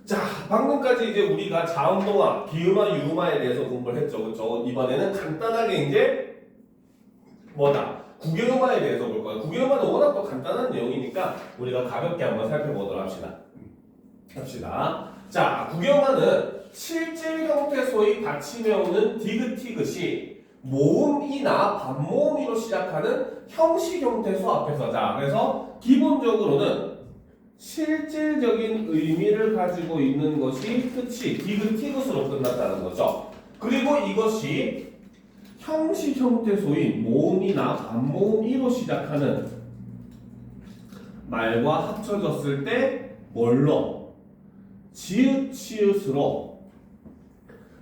자, 방금까지 이제 우리가 자음동화, 기음화, 유음화에 대해서 공부를 했죠. 그렇죠? 이번에는 간단하게 이제 뭐다? 국외음화에 대해서 볼 거예요. 국외음화는 워낙 또 간단한 내용이니까 우리가 가볍게 한번 살펴보도록 합시다. 자, 국외음화는 실질 형태소의 받침에 오는 디귿티귿이 모음이나 반모음이로 시작하는 형식 형태소 앞에서 자, 그래서 기본적으로는 실질적인 의미를 가지고 있는 것이 끝이 디귿티귿으로 끝났다는 거죠. 그리고 이것이 형식 형태소인 모음이나 반모음이로 시작하는 말과 합쳐졌을 때 뭘로? 지읒, 치읓으로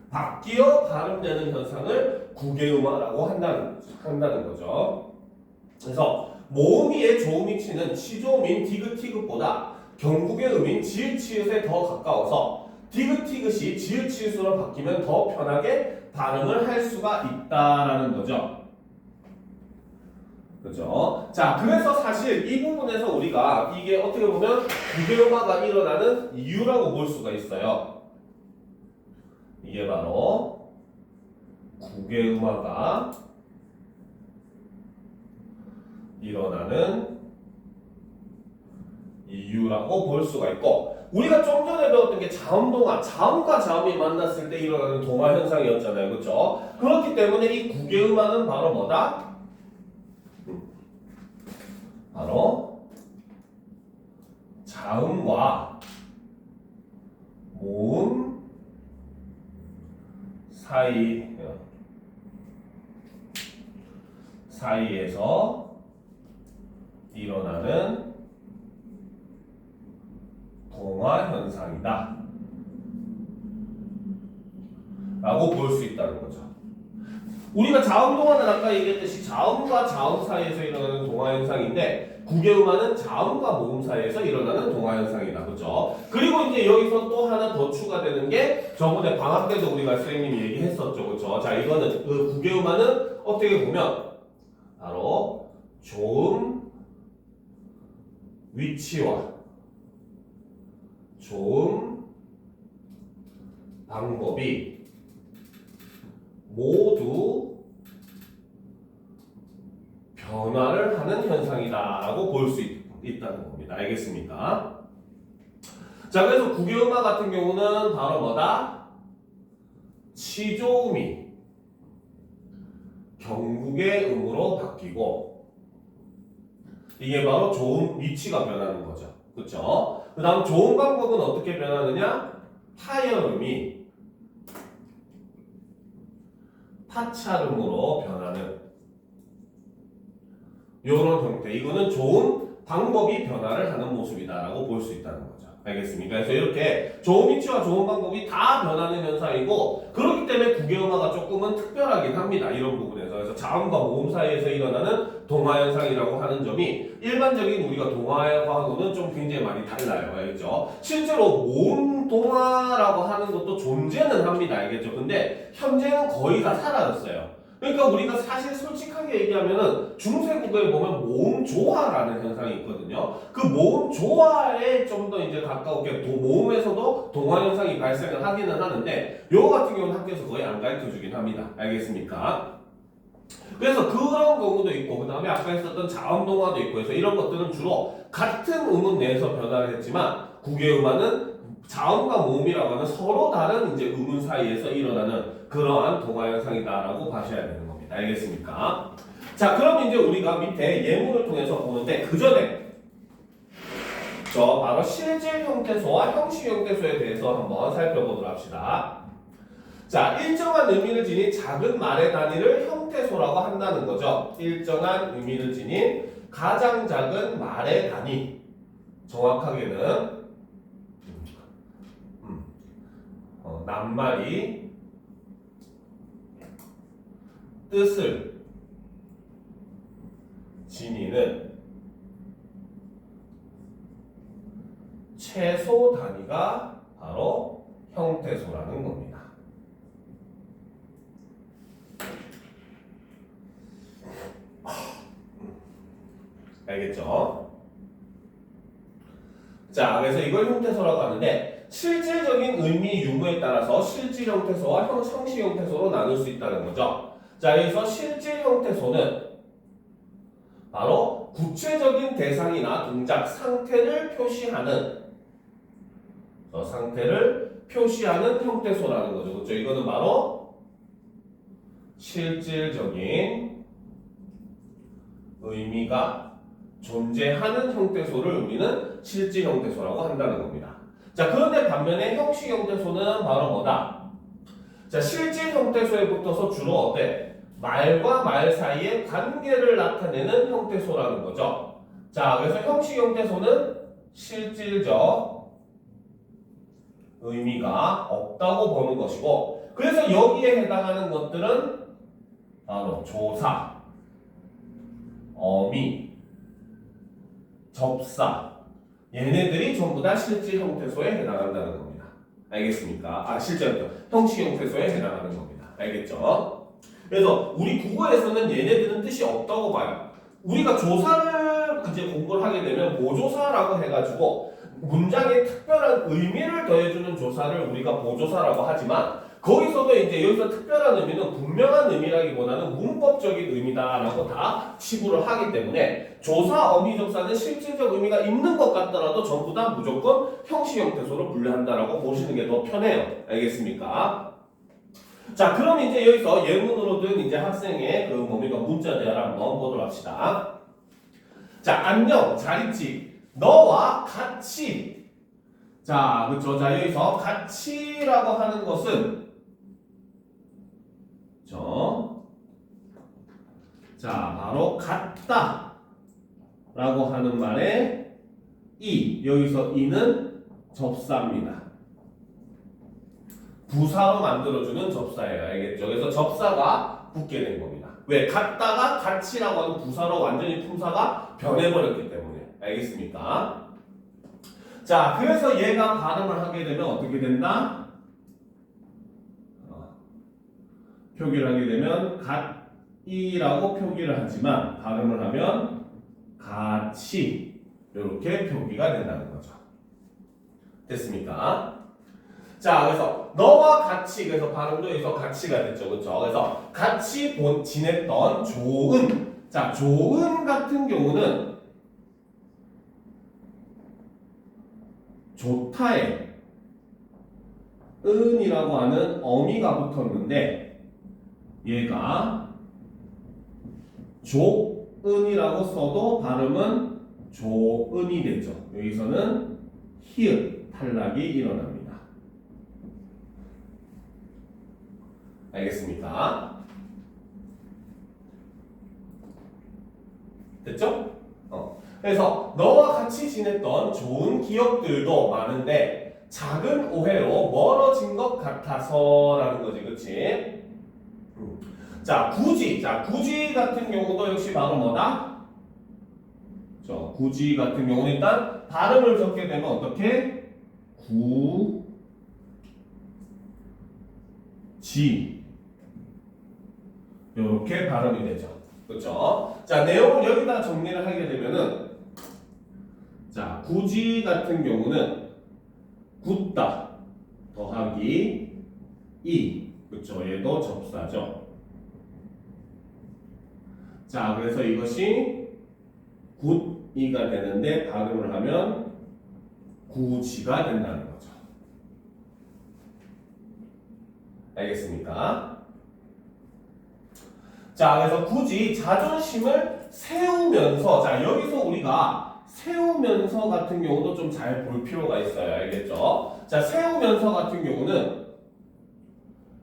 바뀌어 발음되는 현상을 국외음화라고 한다는 거죠. 그래서 모음이의 조음이 치는 치조음인 디귿티귿보다 경국의 음인 지읒, 치읓에 더 가까워서 디귿티귿이 지읒, 치읓으로 바뀌면 더 편하게 발음을 할 수가 있다라는 거죠. 그렇죠? 자, 그래서 사실 이 부분에서 우리가 이게 어떻게 보면 국외음화가 일어나는 이유라고 볼 수가 있어요. 이게 바로 국외음화가 일어나는 이유라고 볼 수가 있고, 우리가 좀 전에 배웠던 게 자음동화, 자음과 자음이 만났을 때 일어나는 동화 현상이었잖아요. 그렇죠? 그렇기 때문에 이 국외음화는 바로 뭐다? 바로 자음과 모음 사이에서 일어나는 동화 현상이다 라고 볼 수 있다는 거죠. 우리가 자음동화는 아까 얘기했듯이 자음과 자음 사이에서 일어나는 동화 현상인데, 국외음화는 자음과 모음 사이에서 일어나는 동화 현상이다. 그렇죠? 그리고 이제 여기서 또 하나 더 추가되는 게 저번에 방학 때도 우리가 선생님이 얘기했었죠. 그렇죠? 자, 이거는 그 국외음화는 어떻게 보면 바로 조음 위치와 조음 방법이 모두 변화를 하는 현상이다라고 볼 수 있다는 겁니다. 알겠습니까? 자, 그래서 국외음화 같은 경우는 바로 뭐다? 치조음이 경국의 음으로 바뀌고, 이게 바로 조음 위치가 변하는 거죠. 그렇죠? 그 다음 조음 방법은 어떻게 변하느냐? 타열음이 타찰음으로 변하는 이런 형태. 이거는 조음 방법이 변화를 하는 모습이다라고 볼 수 있다는 거죠. 알겠습니까? 그래서 이렇게 조음 위치와 조음 방법이 다 변하는 현상이고, 그렇기 때문에 국외음화가 조금은 특별하긴 합니다. 이런 부분에서. 그래서 자음과 모음 사이에서 일어나는 동화 현상이라고 하는 점이 일반적인 우리가 동화하고는 좀 굉장히 많이 달라요. 알겠죠? 실제로 모음 동화라고 하는 것도 존재는 합니다. 알겠죠? 근데 현재는 거의 다 사라졌어요. 그러니까 우리가 사실 솔직하게 얘기하면은 중세국어에 보면 모음 조화라는 현상이 있거든요. 그 모음 조화에 좀 더 이제 가까우게 모음에서도 동화 현상이 발생을 하기는 하는데, 요거 같은 경우는 학교에서 거의 안 가르쳐 주긴 합니다. 알겠습니까? 그래서 그런 경우도 있고, 그 다음에 아까 했었던 자음동화도 있고 해서 이런 것들은 주로 같은 음은 내에서 변화를 했지만, 국외음화는 자음과 모음이라고 하는 서로 다른 이제 음운 사이에서 일어나는 그러한 동화 현상이다라고 봐셔야 되는 겁니다. 알겠습니까? 자, 그럼 이제 우리가 밑에 예문을 통해서 보는데, 그 전에 저 바로 실질 형태소와 형식 형태소에 대해서 한번 살펴보도록 합시다. 자, 일정한 의미를 지닌 작은 말의 단위를 형태소라고 한다는 거죠. 일정한 의미를 지닌 가장 작은 말의 단위, 정확하게는 낱말이 뜻을 지니는 최소 단위가 바로 형태소라는 겁니다. 알겠죠? 자, 그래서 이걸 형태소라고 하는데, 실질적인 의미 유무에 따라서 실질 형태소와 형식 형태소로 나눌 수 있다는 거죠. 자, 여기서 실질 형태소는 바로 구체적인 대상이나 동작 상태를 표시하는 형태소라는 거죠. 그렇죠? 이거는 바로 실질적인 의미가 존재하는 형태소를 우리는 실질 형태소라고 한다는 겁니다. 자, 그런데 반면에 형식 형태소는 바로 뭐다? 자, 실질 형태소에 붙어서 주로 어때? 말과 말 사이의 관계를 나타내는 형태소라는 거죠. 자, 그래서 형식 형태소는 실질적 의미가 없다고 보는 것이고, 그래서 여기에 해당하는 것들은 바로 조사, 어미, 접사, 얘네들이 전부 다 실질 형태소에 해당한다는 겁니다. 알겠습니까? 형식 형태소에 해당하는 겁니다. 알겠죠? 그래서 우리 국어에서는 얘네들은 뜻이 없다고 봐요. 우리가 조사를 이제 공부를 하게 되면 보조사라고 해가지고 문장에 특별한 의미를 더해주는 조사를 우리가 보조사라고 하지만, 거기서도 이제 여기서 특별한 의미는 분명한 의미라기보다는 문법적인 의미다라고 다 치부를 하기 때문에 조사, 어미, 접사는 실질적 의미가 있는 것 같더라도 전부 다 무조건 형식 형태소로 분류한다라고 보시는 게 더 편해요. 알겠습니까? 자, 그럼 이제 여기서 예문으로 든 이제 학생의 문자 대화를 한번 보도록 합시다. 자, 안녕, 잘 있지? 너와 같이. 자, 그쵸. 자, 여기서 같이라고 하는 것은 자, 바로 같다 라고 하는 말에 여기서 이는 접사입니다. 부사로 만들어주는 접사예요. 알겠죠? 그래서 접사가 붙게 된 겁니다. 왜? 같다가 같이라고 하는 부사로 완전히 품사가 변해버렸기 때문에. 알겠습니까? 자, 그래서 얘가 발음을 하게 되면 어떻게 된다? 표기를 하게 되면 갓이라고 표기를 하지만 발음을 하면 같이 이렇게 표기가 된다는 거죠. 됐습니까? 자, 그래서 너와 같이, 그래서 발음도 여기서 같이가 됐죠. 그렇죠? 그래서 같이 지냈던 조은. 자, 조은 같은 경우는 좋다에 은이라고 하는 어미가 붙었는데 얘가 조은이라고 써도 발음은 조은이 되죠. 여기서는 히읗 탈락이 일어납니다. 알겠습니까? 됐죠? 그래서 너와 같이 지냈던 좋은 기억들도 많은데 작은 오해로 멀어진 것 같아서라는 거지, 그렇지? 자, 굳이 같은 경우도 역시 바로 뭐다? 굳이 같은 경우는 일단 발음을 적게 되면 어떻게? 굳이 이렇게 발음이 되죠. 그렇죠? 자, 내용을 여기다 정리를 하게 되면은 자, 굳이 같은 경우는 굳다 더하기 그렇죠? 얘도 접사죠. 자, 그래서 이것이 굿이가 되는데 발음을 하면 구지가 된다는 거죠. 알겠습니까? 자, 그래서 굳이 자존심을 세우면서, 자, 여기서 우리가 세우면서 같은 경우도 좀 잘 볼 필요가 있어요. 알겠죠? 자, 세우면서 같은 경우는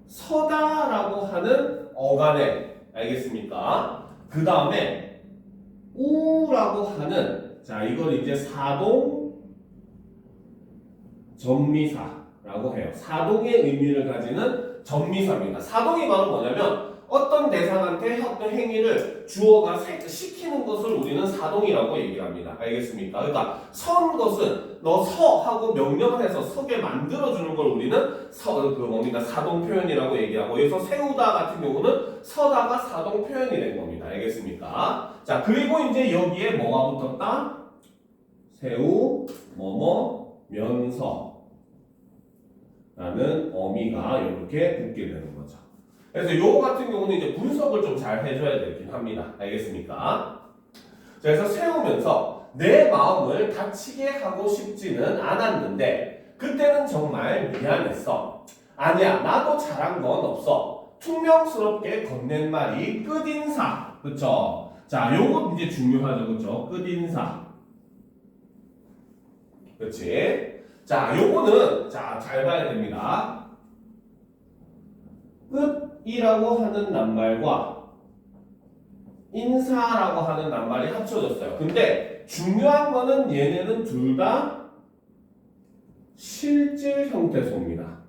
서다라고 하는 어간에, 알겠습니까? 그 다음에 우라고 하는, 자, 이걸 이제 사동 전미사라고 해요. 사동의 의미를 가지는 전미사입니다. 사동이 바로 뭐냐면 어떤 대상한테 어떤 행위를 주어가 시키는 것을 우리는 사동이라고 얘기합니다. 알겠습니까? 그러니까 선 것은 너 서 하고 명령을 해서 서게 만들어주는 걸 우리는 사동 표현이라고 얘기하고, 여기서 세우다 같은 경우는 서다가 사동 표현이 된 겁니다. 알겠습니까? 자, 그리고 이제 여기에 뭐가 붙었다? 세우, 면서. 라는 어미가 이렇게 붙게 되는 거죠. 그래서 요거 같은 경우는 이제 분석을 좀 잘 해줘야 되긴 합니다. 알겠습니까? 자, 그래서 세우면서 내 마음을 다치게 하고 싶지는 않았는데 그때는 정말 미안했어. 아니야, 나도 잘한 건 없어. 퉁명스럽게 건넨 말이 끝인사. 그쵸? 자, 요거 이제 중요하죠. 그쵸? 끝인사. 그치? 자, 요거는 자, 잘 봐야 됩니다. 끝이라고 하는 낱말과 인사라고 하는 낱말이 합쳐졌어요. 근데 중요한 거는 얘네는 둘 다 실질 형태소입니다.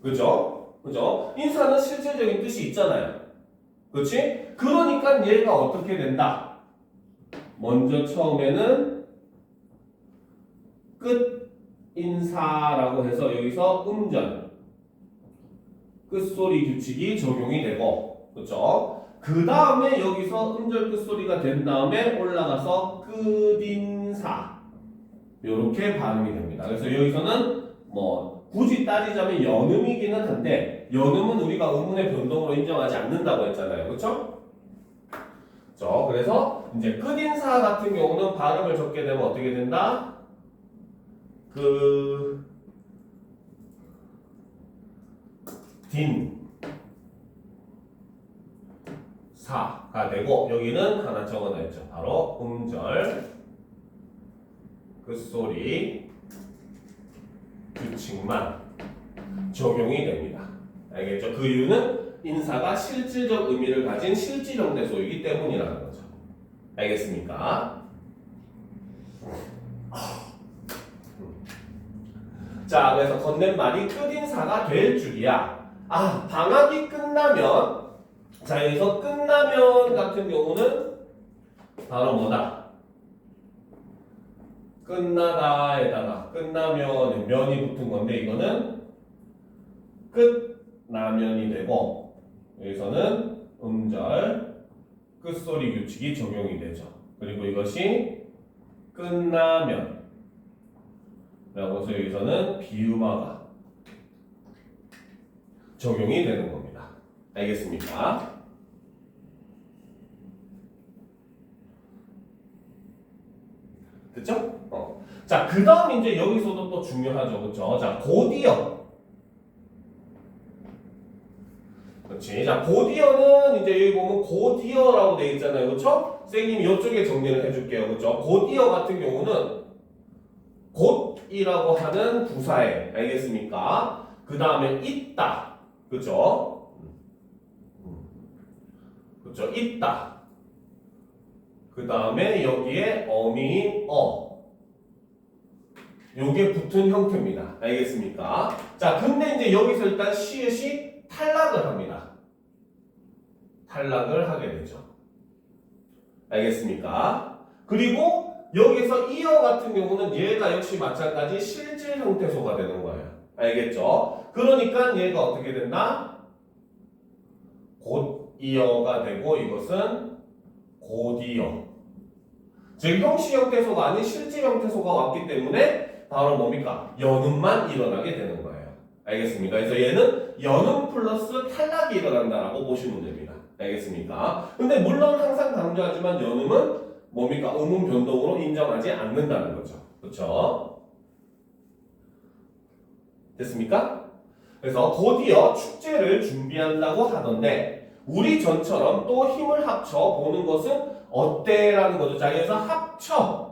그죠? 그죠? 인사는 실질적인 뜻이 있잖아요. 그렇지? 그러니까 얘가 어떻게 된다? 먼저 처음에는 끝인사라고 해서 여기서 음절 끝소리 규칙이 적용이 되고, 그렇죠? 그 다음에 여기서 음절 끝소리가 된 다음에 올라가서 끝인사 이렇게 발음이 됩니다. 그래서 여기서는 뭐 굳이 따지자면 연음이기는 한데 연음은 우리가 음운의 변동으로 인정하지 않는다고 했잖아요, 그렇죠? 그래서 이제 끝인사 같은 경우는 발음을 적게 되면 어떻게 된다? 사가 되고 여기는 하나 적어놨죠. 바로 음절 끝소리 규칙만 적용이 됩니다. 알겠죠? 그 이유는 인사가 실질적 의미를 가진 실질 형태소이기 때문이라는 거죠. 알겠습니까? 자, 그래서 건넨 말이 끝인사가 될 줄이야. 아, 방학이 끝나면, 자, 여기서 끝나면 같은 경우는 바로 뭐다? 끝나다에다가 끝나면 면이 붙은 건데 이거는 끝나면이 되고 여기서는 음절 끝소리 규칙이 적용이 되죠. 그리고 이것이 끝나면 라고 해서 여기서는 비음화가 적용이 되는 겁니다. 알겠습니까? 됐죠? 자, 그 다음 이제 여기서도 또 중요하죠. 그쵸? 자, 곧이어. 그렇지. 자, 곧이어는 이제 여기 보면 곧이어라고 되어 있잖아요. 그쵸? 선생님이 이쪽에 정리를 해줄게요. 그쵸? 곧이어 같은 경우는 곧이라고 하는 부사에, 알겠습니까? 그 다음에 있다. 그쵸? 그쵸? 있다. 그 다음에 여기에 어미인 요게 붙은 형태입니다. 알겠습니까? 자, 근데 이제 여기서 일단 시읒이 탈락을 합니다. 탈락을 하게 되죠. 알겠습니까? 그리고 여기서 이어 같은 경우는 얘가 역시 마찬가지 실질 형태소가 되는 거예요. 알겠죠? 그러니까 얘가 어떻게 된다? 곧이어가 되고 이것은 곧이어. 즉 형시 형태소가 아닌 실질 형태소가 왔기 때문에 바로 뭡니까? 연음만 일어나게 되는 거예요. 알겠습니까? 그래서 얘는 연음 플러스 탈락이 일어난다라고 보시면 됩니다. 알겠습니까? 근데 물론 항상 강조하지만 연음은 뭡니까? 음운 변동으로 인정하지 않는다는 거죠. 그렇죠? 됐습니까? 그래서 곧이어 축제를 준비한다고 하던데 우리 전처럼 또 힘을 합쳐 보는 것은 어때라는 거죠. 자, 여기서 합쳐.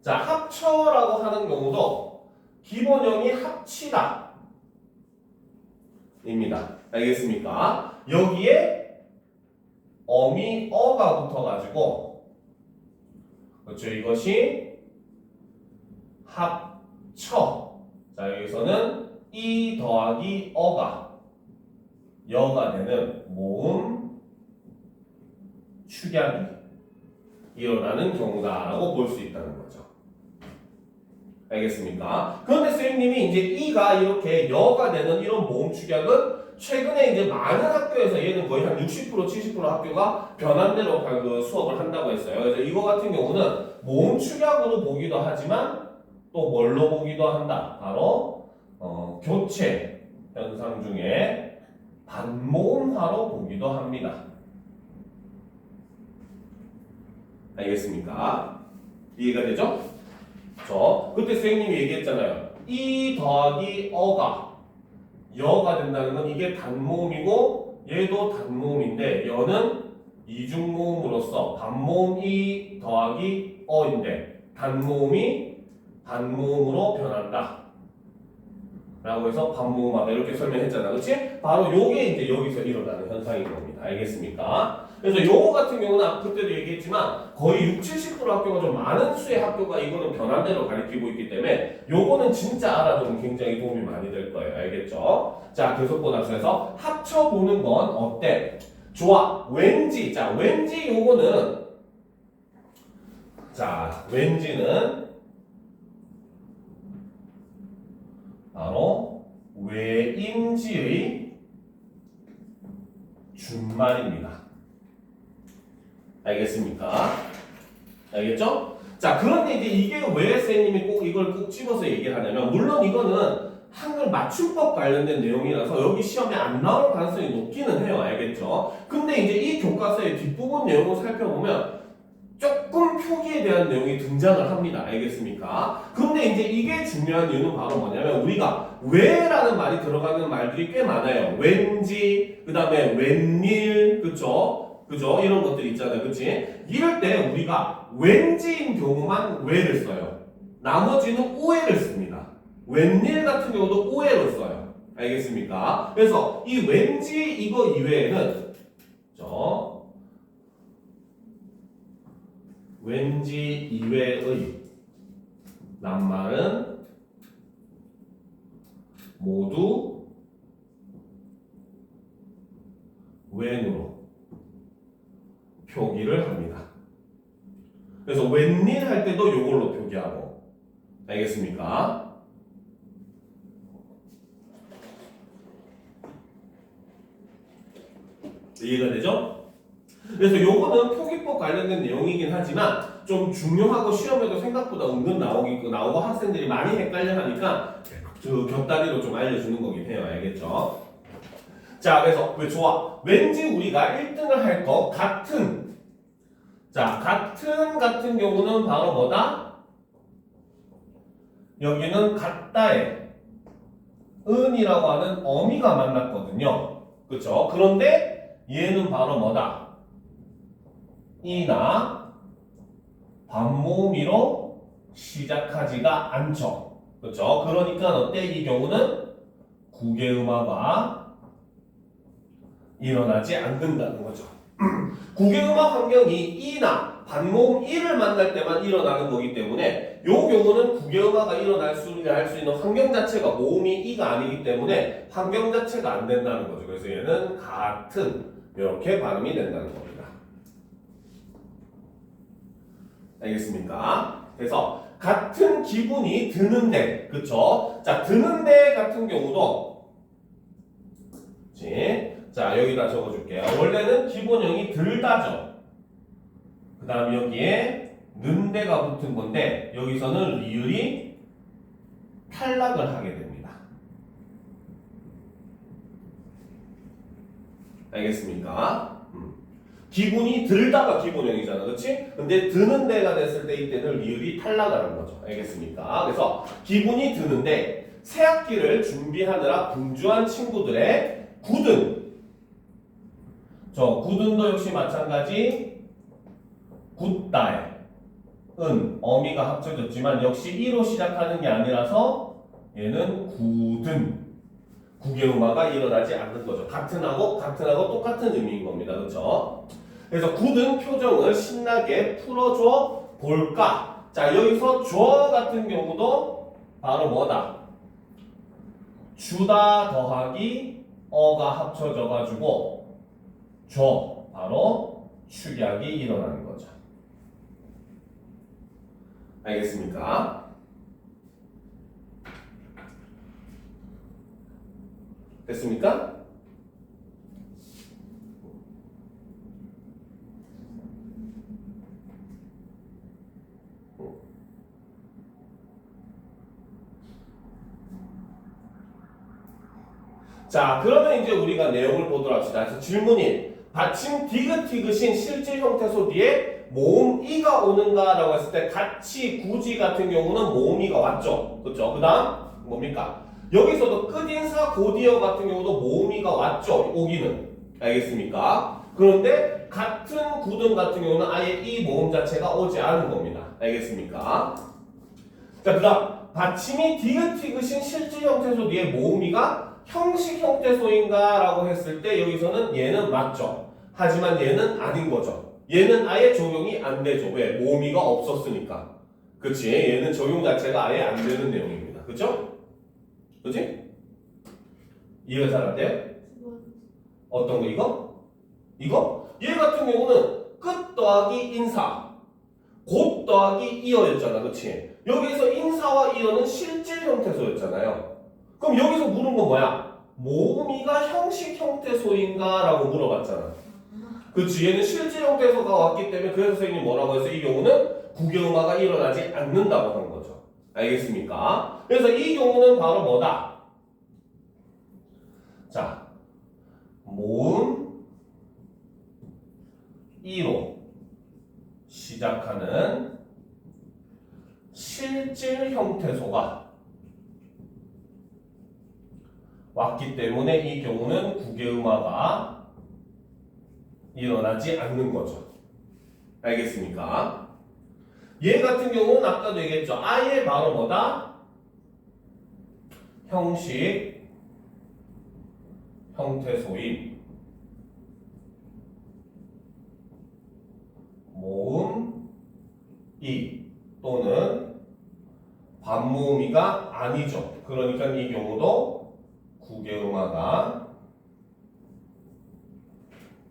자, 합쳐라고 하는 경우도 기본형이 합치다 입니다. 알겠습니까? 여기에 어미 어가 붙어가지고 그렇죠. 이것이 합쳐. 자, 여기서는 이 더하기 어가 여가 되는 모음 축약이 일어나는 경우다라고 볼 수 있다는 거죠. 알겠습니까? 그런데 선생님이 이제 이가 이렇게 여가 되는 이런 모음 축약은 최근에 이제 많은 학교에서 얘는 거의 한 60% 70% 학교가 변환대로 그 수업을 한다고 했어요. 그래서 이거 같은 경우는 모음 축약으로 보기도 하지만 또 뭘로 보기도 한다. 바로 교체 현상 중에 반모음화로 보기도 합니다. 알겠습니까? 이해가 되죠? 그때 선생님이 얘기했잖아요. 이 더하기 어가 여가 된다는 건 이게 단모음이고 얘도 단모음인데 여는 이중모음으로서 반모음 이 더하기 어인데 단모음이 반모음으로 변한다 라고 해서 반모음하다 이렇게 설명했잖아. 그치? 바로 요게 이제 여기서 일어나는 현상인 겁니다. 알겠습니까? 그래서 요거 같은 경우는 그때도 얘기했지만 거의 60, 70% 학교가 좀 많은 수의 학교가 이거는 변환대로 가르치고 있기 때문에 요거는 진짜 알아두면 굉장히 도움이 많이 될 거예요. 알겠죠? 자, 계속 보답해서 합쳐보는 건 어때? 좋아. 왠지. 자, 왠지 요거는 자, 왠지는 바로 왜인지의 준말입니다. 알겠습니까? 알겠죠? 자, 그런데 이제 이게 왜 선생님이 꼭 이걸 꼭 집어서 얘기를 하냐면, 물론 이거는 한글 맞춤법 관련된 내용이라서 여기 시험에 안 나올 가능성이 높기는 해요. 알겠죠? 근데 이제 이 교과서의 뒷부분 내용을 살펴보면 조금 표기에 대한 내용이 등장을 합니다. 알겠습니까? 근데 이제 이게 중요한 이유는 바로 뭐냐면 우리가 왜라는 말이 들어가는 말들이 꽤 많아요. 왠지, 그 다음에 웬일, 그쵸? 이런 것들 있잖아요. 그치? 이럴 때 우리가 왠지인 경우만 왜를 써요. 나머지는 오해를 씁니다. 웬일 같은 경우도 오해를 써요. 알겠습니까? 그래서 이 왠지 이거 이외에는 왠지 이외의 낱말은 모두 웬으로 표기를 합니다. 그래서 웬일 할 때도 이걸로 표기하고. 알겠습니까? 이해가 되죠? 그래서 요거는 표기법 관련된 내용이긴 하지만 좀 중요하고 시험에도 생각보다 은근 나오고 학생들이 많이 헷갈려 하니까 곁다리로 좀 알려주는 거긴 해요. 알겠죠? 자, 그래서 왜 좋아? 왠지 우리가 1등을 할 것 같은. 자, 같은 경우는 바로 뭐다? 여기는 같다에 은이라고 하는 어미가 만났거든요. 그쵸? 그런데 얘는 바로 뭐다? 이나 반모음이로 시작하지가 않죠. 그렇죠? 그러니까 어때? 이 경우는 구개음화가 일어나지 않는다는 거죠. 구개음화 환경이 이나 반모음 이를 만날 때만 일어나는 거기 때문에 이 경우는 구개음화가 할 수 있는 환경 자체가 모음이 이가 아니기 때문에 환경 자체가 안 된다는 거죠. 그래서 얘는 같은 이렇게 발음이 된다는 겁니다. 알겠습니까? 그래서 같은 기분이 드는데, 그쵸? 자, 드는데 같은 경우도, 자, 여기다 적어줄게요. 원래는 기본형이 들다죠. 그 다음 여기에 는데가 붙은 건데, 여기서는 리을이 탈락을 하게 됩니다. 알겠습니까? 기분이 들다가 기본형이잖아. 그치? 근데 드는 데가 됐을 때 이때는 리을이 탈락하는 거죠. 알겠습니까? 그래서 기분이 드는데 새 학기를 준비하느라 분주한 친구들의 굳은 굳은도 역시 마찬가지 굳다에 은 어미가 합쳐졌지만 역시 이로 시작하는 게 아니라서 얘는 굳은 구개음화가 일어나지 않는 거죠. 같은하고 똑같은 의미인 겁니다. 그렇죠? 그래서 굳은 표정을 신나게 풀어줘 볼까? 자, 여기서 줘 같은 경우도 바로 뭐다? 주다 더하기 어가 합쳐져 가지고 줘 바로 축약이 일어나는 거죠. 알겠습니까? 됐습니까? 자, 그러면 이제 우리가 내용을 보도록 합시다. 그래서 질문이 받침 디귿티귿인 실질 형태소 뒤에 모음 이가 오는가라고 했을 때 같이 굳이 같은 경우는 모음 이가 왔죠. 그렇죠? 그 다음 뭡니까? 여기서도 끝인사 곧이어 같은 경우도 모음 이가 왔죠. 오기는. 알겠습니까? 그런데 같은 구등 같은 경우는 아예 이 모음 자체가 오지 않은 겁니다. 알겠습니까? 자, 그 다음 받침이 디귿티귿인 실질 형태소 뒤에 모음이가 형식 형태소인가 라고 했을 때 여기서는 얘는 맞죠. 하지만 얘는 아닌 거죠. 얘는 아예 적용이 안 되죠. 왜? 모음이가 없었으니까. 그치? 얘는 적용 자체가 아예 안 되는 내용입니다. 그쵸? 그치? 이해가 잘 안 돼요? 어떤 거 이거? 이거? 얘 같은 경우는 끝 더하기 인사, 곧 더하기 이어였잖아. 그치? 여기서 인사와 이어는 실질 형태소였잖아요. 그럼 여기서 물은 건 뭐야? 모음이가 형식 형태소인가? 라고 물어봤잖아. 그치? 얘는 실질 형태소가 왔기 때문에 그래서 선생님이 뭐라고 해서 이 경우는 구개음화가 일어나지 않는다고 한 거죠. 알겠습니까? 그래서 이 경우는 바로 뭐다? 자, 모음 이로 시작하는 실질 형태소가 왔기 때문에 이 경우는 구개음화가 일어나지 않는 거죠. 알겠습니까? 얘 같은 경우는 아까도 얘기했죠. 아예 바로 뭐다? 형식 형태소인 모음 이 또는 반모음이가 아니죠. 그러니까 이 경우도 구개음화가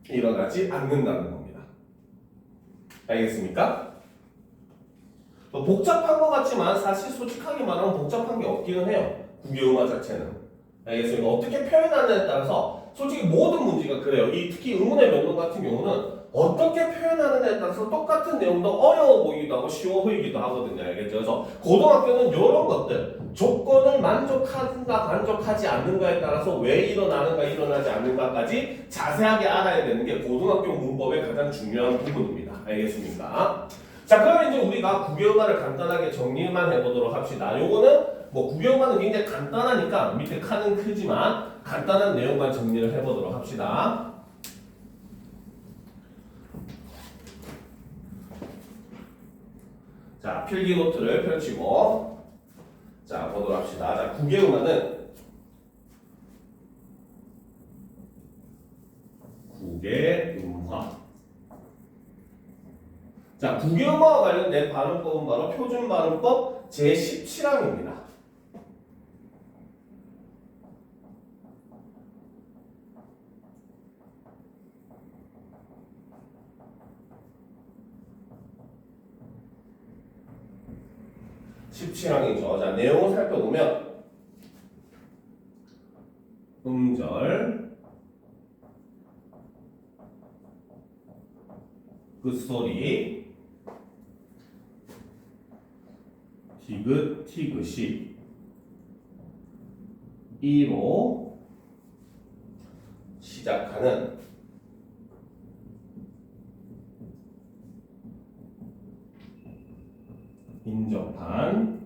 일어나지 않는다는 겁니다. 알겠습니까? 복잡한 것 같지만 사실 솔직하게 말하면 복잡한 게 없기는 해요. 구개음화 자체는. 알겠습니까? 어떻게 표현하느냐에 따라서 솔직히 모든 문제가 그래요. 이 특히 의문의 변동 같은 경우는 어떻게 표현하느냐에 따라서 똑같은 내용도 어려워 보이기도 하고 쉬워 보이기도 하거든요. 알겠죠? 그래서 고등학교는 이런 것들 조건을 만족하는가 만족하지 않는가에 따라서 왜 일어나는가 일어나지 않는가까지 자세하게 알아야 되는 게 고등학교 문법의 가장 중요한 부분입니다. 알겠습니까? 자, 그러면 이제 우리가 구개음화를 간단하게 정리만 해보도록 합시다. 요거는 뭐 구개음화는 굉장히 간단하니까 밑에 칸은 크지만 간단한 내용만 정리를 해보도록 합시다. 자, 필기 노트를 펼치고 자, 보도록 합시다. 자, 구개음화는 구개음화. 자, 구개음화와 관련된 발음법은 바로 표준 발음법 제17항입니다. (17항이죠) 자, 내용을 살펴보면 음절, 끝소리, 디귿, 티귿이 이로 시작하는 인접한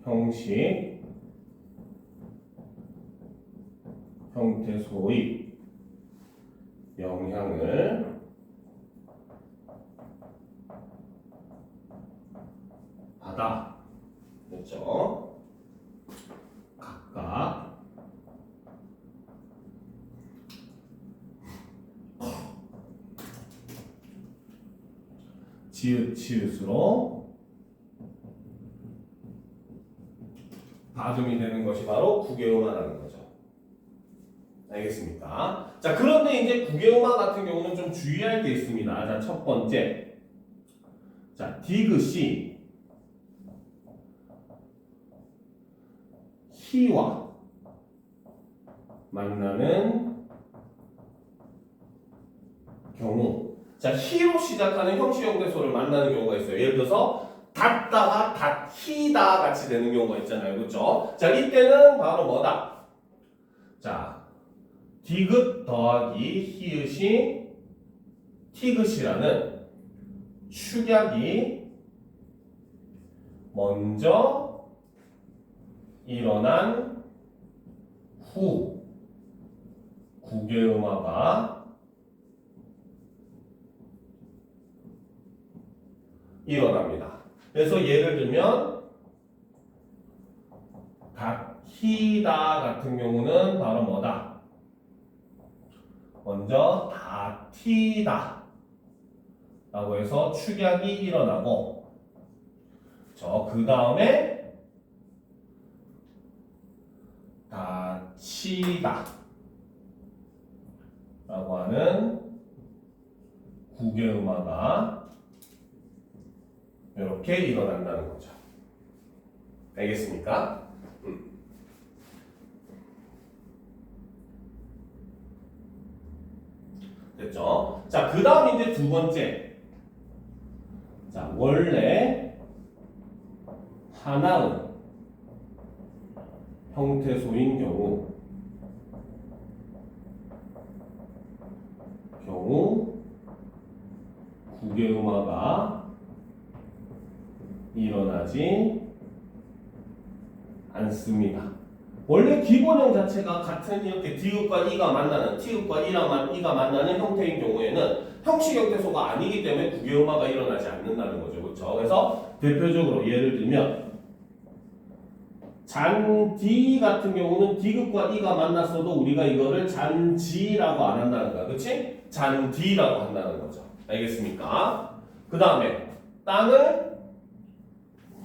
형식 형태소의 영향을 받아. 그렇죠? 각각 지읒, 치읓으로 발음이 되는 것이 바로 구개음화라는 거죠. 알겠습니까? 자, 그런데 이제 구개음화 같은 경우는 좀 주의할 게 있습니다. 자, 첫 번째. 자, 디귿이 히와 만나는 경우. 자, 히로 시작하는 형식 형태소를 만나는 경우가 있어요. 예를 들어서 닫다가 닫히다 같이 되는 경우가 있잖아요. 그렇죠? 자, 이때는 바로 뭐다? 자, 디귿 더하기 히읗이 티귿이라는 축약이 먼저 일어난 후 국외음화가 일어납니다. 그래서 예를 들면 다히다 같은 경우는 바로 뭐다? 먼저 다티다 라고 해서 축약이 일어나고 그 다음에 다치다 라고 하는 국외음화가 이렇게 일어난다는 거죠. 알겠습니까? 됐죠? 자, 그 다음 이제 두 번째. 자, 원래 하나의 형태소인 경우 국외음화가 일어나지 않습니다. 원래 기본형 자체가 같은 이렇게 디귿과 이가 만나는 티귿과 이가 만나는 형태인 경우에는 형식 형태소가 아니기 때문에 국외음화가 일어나지 않는다는 거죠. 그렇죠? 그래서 대표적으로 예를 들면 잔디 같은 경우는 디귿과 이가 만났어도 우리가 이거를 잔지라고 안 한다는 거야. 그렇지? 잔디라고 한다는 거죠. 알겠습니까? 그 다음에 땅을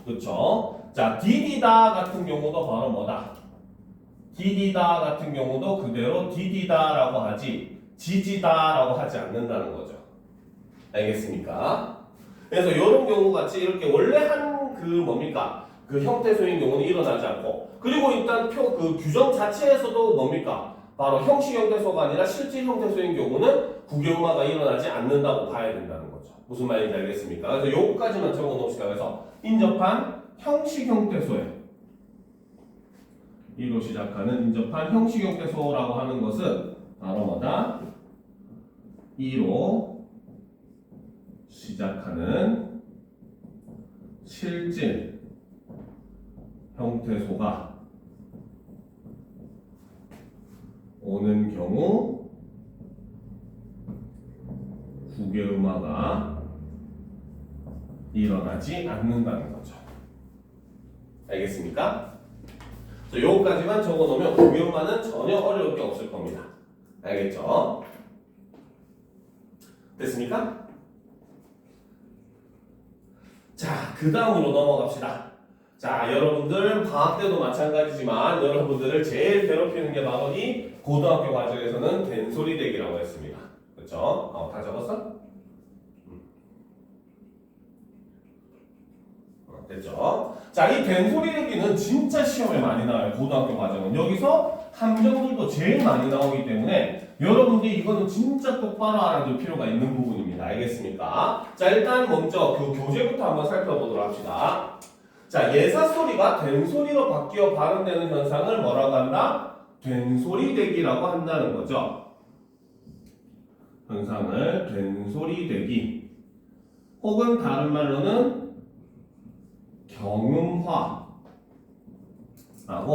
그렇죠? 자, 디디다 같은 경우도 바로 뭐다? 디디다 같은 경우도 그대로 디디다라고 하지 지지다라고 하지 않는다는 거죠. 알겠습니까? 그래서 이런 경우 같이 이렇게 원래 한 그 뭡니까? 그 형태소인 경우는 일어나지 않고 그리고 일단 그 규정 자체에서도 뭡니까? 바로 형식 형태소가 아니라 실질 형태소인 경우는 국외음화가 일어나지 않는다고 봐야 된다는 거죠. 무슨 말인지 알겠습니까? 그래서 요거까지만 적어 놓읍시다. 그래서 인접한 형식 형태소에 이로 시작하는 인접한 형식 형태소라고 하는 것은 바로 뭐다? 이로 시작하는 실질 형태소가 오는 경우 국외음화가 일어나지 않는다는 거죠. 알겠습니까? 요거까지만 적어놓으면 국외음화는 전혀 어려울 게 없을 겁니다. 알겠죠? 됐습니까? 자, 그 다음으로 넘어갑시다. 자, 여러분들 방학 때도 마찬가지지만 여러분들을 제일 괴롭히는 게 바로 이 고등학교 과정에서는 된소리 대기라고 했습니다. 그렇죠? 다 적었어? 됐죠? 자, 이 된소리 대기는 진짜 시험에 많이 나와요. 고등학교 과정은. 여기서 함정들도 제일 많이 나오기 때문에 여러분들이 이거는 진짜 똑바로 알아둘 필요가 있는 부분입니다. 알겠습니까? 자, 일단 먼저 그 교재부터 한번 살펴보도록 합시다. 자, 예사소리가 된소리로 바뀌어 발음되는 현상을 뭐라고 한다? 된소리 대기라고 한다는 거죠. 현상을 된소리 대기 혹은 다른 말로는 경음화라고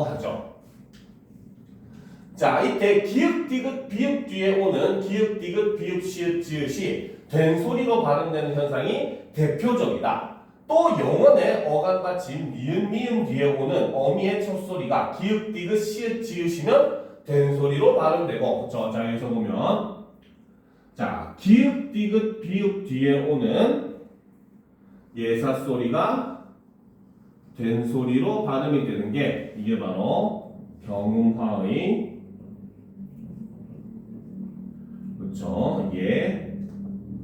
하죠. 자, 이때 기역, 디귿, 비읍 뒤에 오는 기역, 디귿, 비읍, 시읒, 지읒이 된소리로 발음되는 현상이 대표적이다. 또 영어의 어간 받침 니은, 미음 뒤에 오는 어미의 첫 소리가 기역, 디귿, 시읒, 지읒이면 된소리로 발음되고, 그쵸? 자, 여기서 보면 자, 기역, 디귿, 비읍 뒤에 오는 예사 소리가 된소리로 발음이 되는 게 이게 바로 경음화의 그렇죠?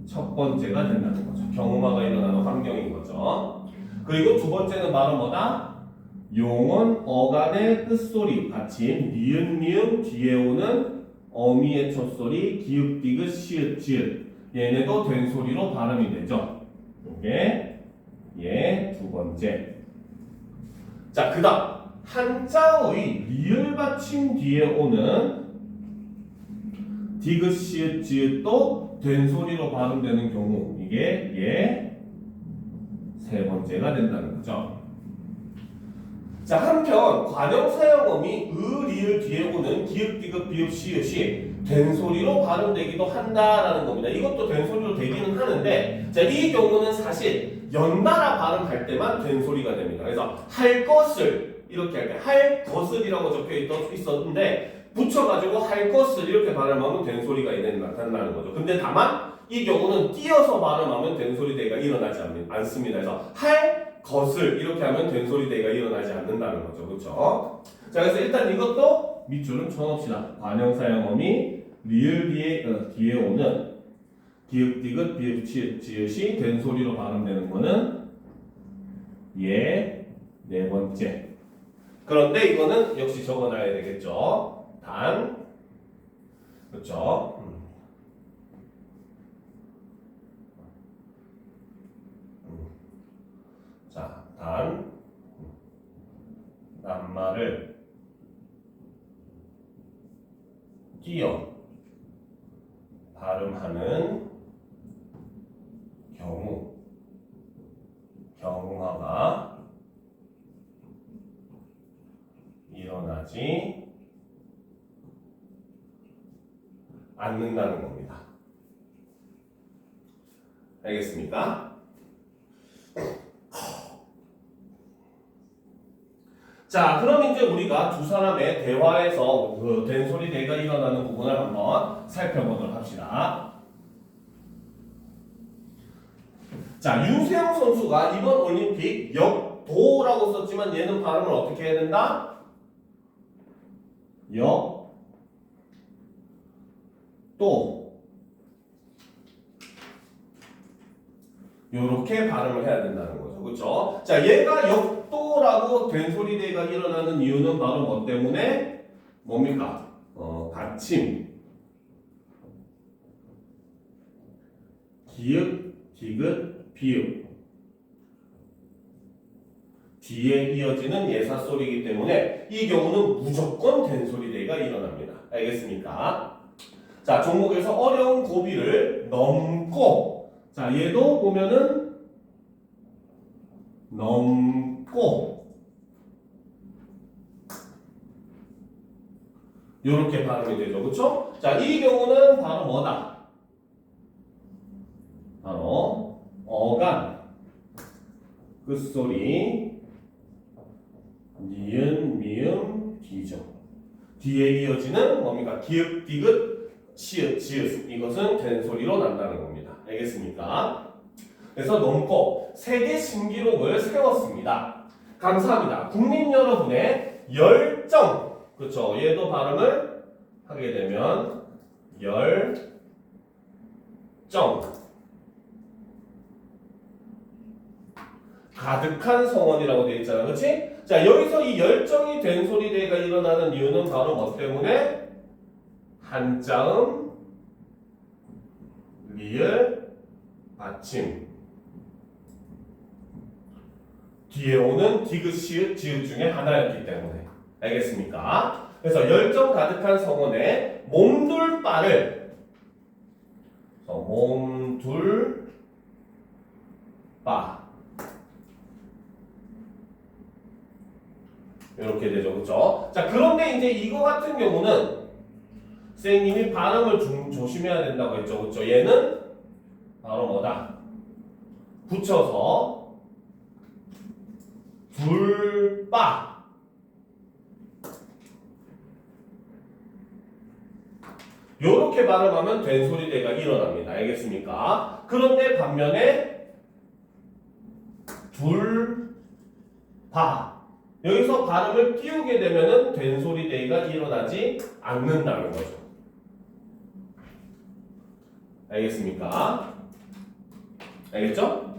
첫 번째가 된다는 거죠. 경음화가 일어나는 환경인 거죠. 그리고 두 번째는 바로 뭐다? 용언 어간의 끝소리 받침 니은 미음 뒤에 오는 어미의 첫소리 기읍 디귿 시읒 지읒 얘네도 된소리로 발음이 되죠. 이게 두 번째. 자, 그 다음 한자의 리을 받침 뒤에 오는 디귿, 시읒, 지읒도 된소리로 발음되는 경우 이게 세 번째가 된다는 거죠. 자, 한편 관형사형음이 리을 뒤에 오는 기읍, 디귿, 비읍, 시읒이 된소리로 발음되기도 한다라는 겁니다. 이것도 된소리로 되기는 하는데, 자, 이 경우는 사실 연달아 발음할 때만 된소리가 됩니다. 그래서 할 것을 이렇게 할 때 할 것을이라고 적혀 있었는데 붙여가지고 할 것을 이렇게 발음하면 된소리가 나타나는 거죠. 근데 다만 이 경우는 띄어서 발음하면 된소리 대가 일어나지 않습니다. 그래서 할 것을 이렇게 하면 된소리 대가 일어나지 않는다는 거죠. 그렇죠? 자, 그래서 일단 이것도 밑줄은 쳐놓읍시다. 관형사형음이 리을 뒤에 오는 기읍, 디귿, 비읍, 치읓, 지읒이 된소리로 발음되는 거는 네 번째. 그런데 이거는 역시 적어놔야 되겠죠. 단, 그렇죠? 자, 단, 낱말을 띄어 발음하는 경우가 일어나지 않는다는 겁니다. 알겠습니까? 자, 그럼 이제 우리가 두 사람의 대화에서 그 된소리 대가 일어나는 부분을 한번 살펴보도록 합시다. 자, 윤세영 선수가 이번 올림픽 역도라고 썼지만 얘는 발음을 어떻게 해야 된다? 또 요렇게 발음을 해야 된다는 거죠. 그렇죠? 자, 얘가 역도라고 된소리 대가 일어나는 이유는 바로 뭐 때문에? 뭡니까? 받침 기읍, 디귿, 비읍 뒤에 이어지는 예사소리이기 때문에 이 경우는 무조건 된소리 대가 일어납니다. 알겠습니까? 자, 종목에서 어려운 고비를 넘고, 자, 얘도 보면은 넘고 요렇게 발음이 되죠. 그렇죠? 자, 이 경우는 바로 뭐다? 바로 어간 끝소리 니은, 미음, 디죠. 뒤에 이어지는 뭡니까? 기읍, 디귿, 시읒, 지읒. 이것은 된소리로 난다는 겁니다. 알겠습니까? 그래서 넘고 세계 신기록을 세웠습니다. 감사합니다. 국민 여러분의 열정. 그렇죠? 얘도 발음을 하게 되면 열정. 가득한 성원이라고 되어 있잖아. 그렇지? 자, 여기서 이 열정이 된소리 대가 일어나는 이유는 바로 뭐 때문에? 한자음, 리을, 받침 뒤에 오는 디귿, 시읒, 지읒 중에 하나였기 때문에. 알겠습니까? 그래서 열정 가득한 성원에 몸둘 바를 몸둘 바 이렇게 되죠. 그렇죠? 자, 그런데 이제 이거 같은 경우는 선생님이 발음을 좀 조심해야 된다고 했죠. 그렇죠? 얘는 바로 뭐다? 붙여서 둘바 요렇게 발음하면 된소리 대가 일어납니다. 알겠습니까? 그런데 반면에 둘바 여기서 발음을 띄우게 되면은 된소리 대가 일어나지 않는다는 거죠. 알겠습니까? 알겠죠?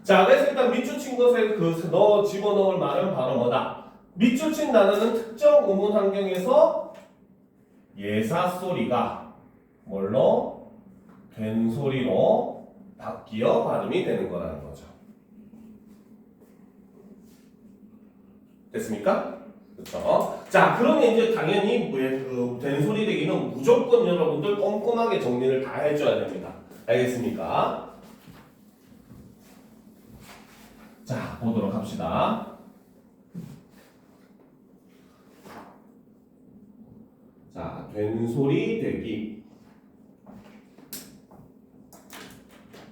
자, 그래서 일단 밑줄 친 것에 집어넣을 말은 바로 뭐다? 밑줄 친 단어는 특정 의문 환경에서 예사소리가 뭘로? 된소리로 바뀌어 발음이 되는 거라는 거죠. 됐습니까? 그렇죠? 자, 그러면 이제 당연히 그 된소리 대기는 무조건 여러분들 꼼꼼하게 정리를 다 해줘야 됩니다. 알겠습니까? 자, 보도록 합시다. 자, 된소리 대기.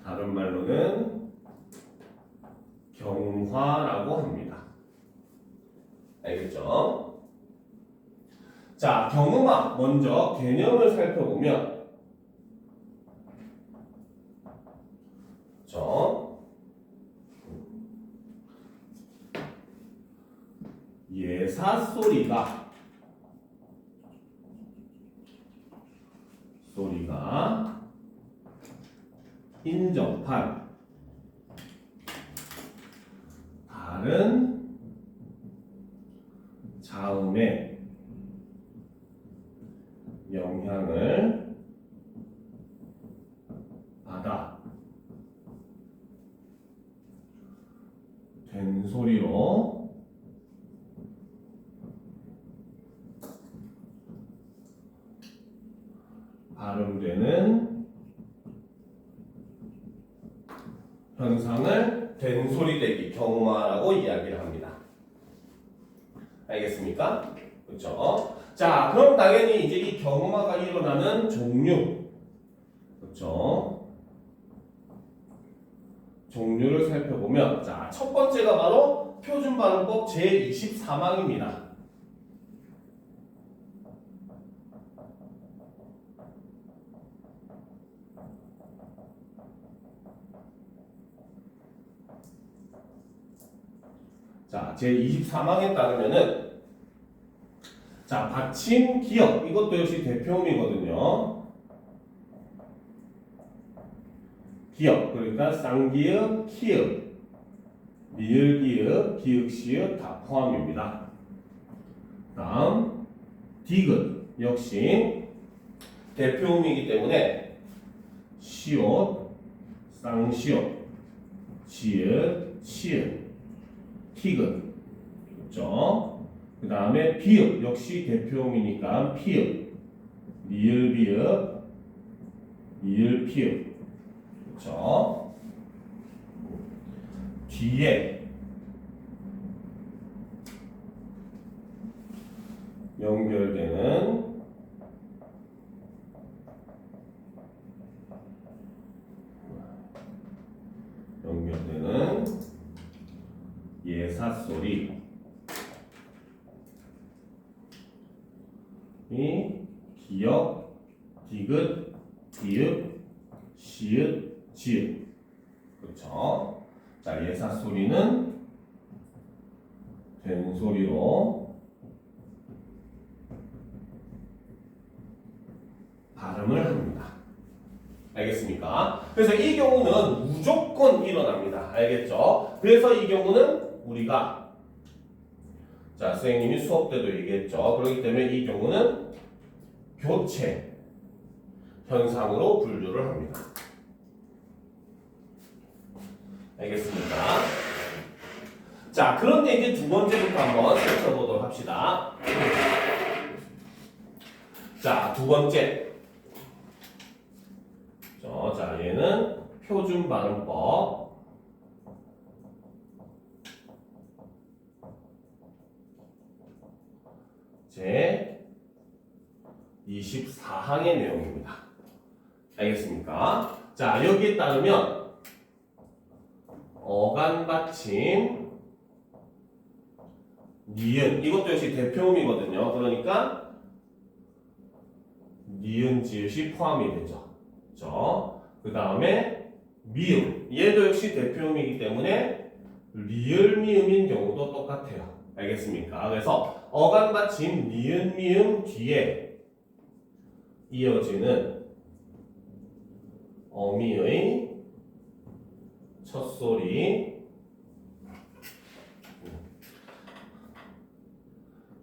다른 말로는 경화라고 합니다. 알겠죠? 자, 경음악 먼저 개념을 살펴보면 예사 소리가 인접한 다른 자음의 영향을 받아 된소리로 발음되는 현상을 된소리 대기, 경화라고 이야기를 합니다. 알겠습니까? 그렇죠? 자, 그럼 당연히 이제 이 경화가 일어나는 종류, 그렇죠? 종류를 살펴보면, 자, 첫 번째가 바로 표준발음법 제24망입니다. 자, 제24망에 따르면은 자, 받침, 기역 이것도 역시 대표음이거든요. 기역 그러니까 쌍기역, 키역, 리을기역, 기역시역 다 포함입니다. 다음 디귿 역시 대표음이기 때문에 시옷, 쌍시옷, 지읒, 시읒 티귿 그렇죠? 그 다음에 비읍 역시 대표음이니까 피읍 리을 비읍 리을 피읍 그렇죠? 뒤에 연결되는 예사소리 이 기역, 디귿, 디귿, 시읒, 지읒 그렇죠? 자, 예사소리는 된소리로 발음을 합니다. 알겠습니까? 그래서 이 경우는 무조건 일어납니다. 알겠죠? 그래서 이 경우는 우리가 자, 선생님이 수업 때도 얘기했죠. 그렇기 때문에 이 경우는 교체 현상으로 분류를 합니다. 알겠습니까? 자, 그런데 이제 두 번째부터 한번 살펴보도록 합시다. 자, 두 번째. 자, 얘는 표준 발음법. 제 24항의 내용입니다. 알겠습니까? 자, 여기에 따르면 어간받침 니은 이것도 역시 대표음이거든요. 그러니까 니은 지읒이 포함이 되죠. 그렇죠? 그 다음에 미음 얘도 역시 대표음이기 때문에 리을 미음인 경우도 똑같아요. 알겠습니까? 그래서 어간받침 니은 미음 뒤에 이어지는 어미의 첫소리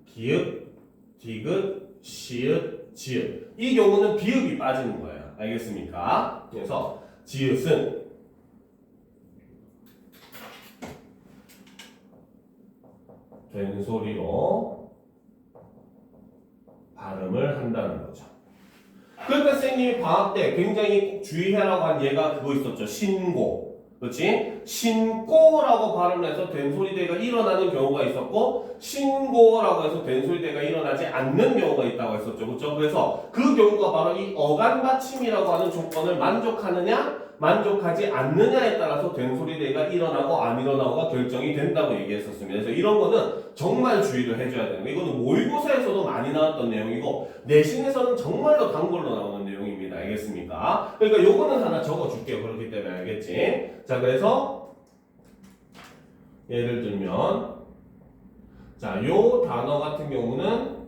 기읍, 디귿, 시읒, 지읒 이 경우는 비읍이 빠지는 거예요. 알겠습니까? 그래서 지읒은 된소리로 발음을 한다는 거죠. 그러니까 선생님이 방학 때 굉장히 꼭 주의해라고 한 얘가 그거 있었죠. 신고. 그렇지? 신고라고 발음을 해서 된소리대가 일어나는 경우가 있었고 신고라고 해서 된소리대가 일어나지 않는 경우가 있다고 했었죠. 그렇죠? 그래서 그 경우가 바로 이 어간 받침이라고 하는 조건을 만족하느냐 만족하지 않느냐에 따라서 된소리대가 일어나고 안 일어나고가 결정이 된다고 얘기했었습니다. 그래서 이런 거는 정말 주의를 해줘야 되는 거예요. 이거는 모의고사에서도 많이 나왔던 내용이고 내신에서는 정말로 단골로 나오는 내용입니다. 알겠습니까? 그러니까 요거는 하나 적어줄게요. 그렇기 때문에 알겠지? 자, 그래서 예를 들면 자, 요 단어 같은 경우는